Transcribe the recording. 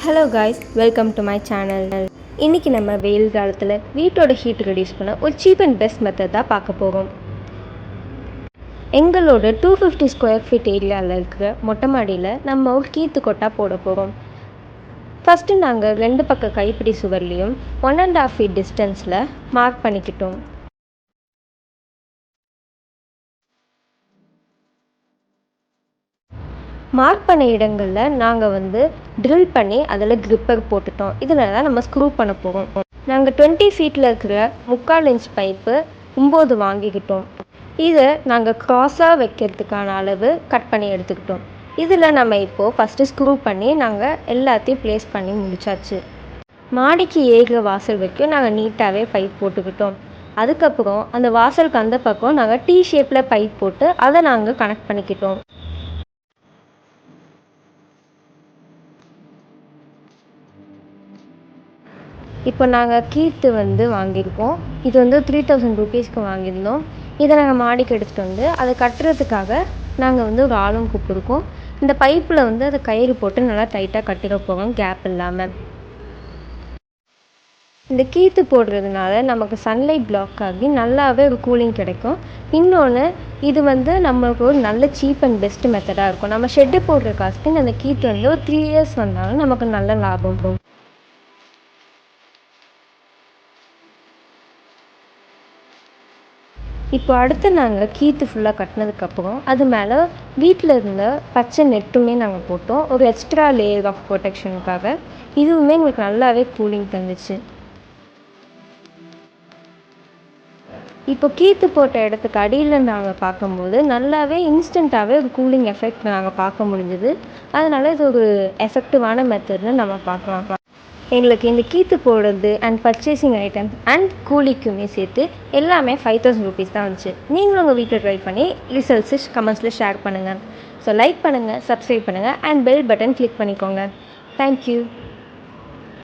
Hello guys, welcome to my channel. இன்றைக்கி நம்ம வெயில் காலத்தில் வீட்டோட ஹீட் ரெடியூஸ் பண்ண ஒரு சீப் அண்ட் பெஸ்ட் மெத்தட் தான் பார்க்க போகிறோம். எங்களோட 250 ஸ்கொயர் ஃபீட் ஏரியாவில் இருக்கிற மொட்டை மாடியில் நம்ம ஒரு கீத்து கொட்டா போட போகிறோம். ஃபஸ்ட்டு நாங்கள் 2 பக்க கைப்பிடி சுவர்லேயும் 1.5 feet டிஸ்டன்ஸில் மார்க் பண்ணிக்கிட்டோம். மார்க் பண்ண இடங்களில் நாங்கள் ட்ரில் பண்ணி அதில் கிரிப்பர் போட்டுட்டோம். இதில் தான் நம்ம ஸ்க்ரூ பண்ண போகிறோம். நாங்கள் 20 feetல இருக்கிற 3/4 inch பைப்பு 9 வாங்கிக்கிட்டோம். இதை நாங்கள் க்ராஸாக வைக்கிறதுக்கான அளவு கட் பண்ணி எடுத்துக்கிட்டோம். இதில் நம்ம இப்போது ஃபஸ்ட்டு ஸ்க்ரூ பண்ணி நாங்கள் எல்லாத்தையும் ப்ளேஸ் பண்ணி முடிச்சாச்சு. மாடிக்கு ஏறுற வாசல் வரைக்கும் நாங்கள் நீட்டாகவே பைப் போட்டுக்கிட்டோம். அதுக்கப்புறம் அந்த வாசலுக்கு அந்த பக்கம் நாங்கள் T ஷேப்பில் பைப் போட்டு அதை நாங்கள் கனெக்ட் பண்ணிக்கிட்டோம். இப்போ நாங்கள் கீத்து வாங்கியிருக்கோம். இது 3000 rupeesக்கு வாங்கியிருந்தோம். இதை நாங்கள் மாடிக்கு எடுத்துகிட்டு அதை கட்டுறதுக்காக நாங்கள் ஒரு ஆளும் கூப்பிட்டுருக்கோம். இந்த பைப்பில் அதை கயிறு போட்டு நல்லா டைட்டாக கட்டிட போகிறோம், கேப் இல்லாமல். இந்த கீத்து போடுறதுனால நமக்கு சன்லைட் பிளாக் ஆகி நல்லாவே ஒரு கூலிங் கிடைக்கும். இன்னொன்று, இது நம்மளுக்கு ஒரு நல்ல சீப் அண்ட் பெஸ்ட் மெத்தடாக இருக்கும். நம்ம ஷெட்டு போடுற காசுக்கு அந்த கீத்து ஒரு 3 years வந்தாலும் நமக்கு நல்ல லாபம் வரும். இப்போ அடுத்து நாங்கள் கீத்து ஃபுல்லாக கட்டினதுக்கப்புறம் அது மேலே வீட்டில் இருந்த பச்சை நெட்டுமே நாங்கள் போட்டோம், ஒரு எக்ஸ்ட்ரா லேயர் ஆஃப் ப்ரொடெக்ஷனுக்காக. இதுவுமே எங்களுக்கு நல்லாவே கூலிங் தந்துச்சு. இப்போ கீத்து போட்ட இடத்துக்கு அடியில் நாங்கள் பார்க்கும்போது நல்லாவே இன்ஸ்டண்ட்டாகவே ஒரு கூலிங் எஃபெக்ட் நாங்கள் பார்க்க முடிஞ்சுது. அதனால் இது ஒரு எஃபெக்டிவான மெத்தட்னு நம்ம பார்க்கலாம். எங்களுக்கு இந்த கீத்து போடுறது அண்ட் பர்ச்சேசிங் ஐட்டம்ஸ் அண்ட் கூலிக்குமே சேர்த்து எல்லாமே 5000 rupees தான் வந்துச்சு. நீங்களும் உங்கள் வீட்டில் ட்ரை பண்ணி ரிசல்ட்ஸு கமெண்ட்ஸில் ஷேர் பண்ணுங்கள். ஸோ லைக் பண்ணுங்கள், சப்ஸ்கிரைப் பண்ணுங்கள் அண்ட் பெல் பட்டன் கிளிக் பண்ணிக்கோங்க. தேங்க்யூ.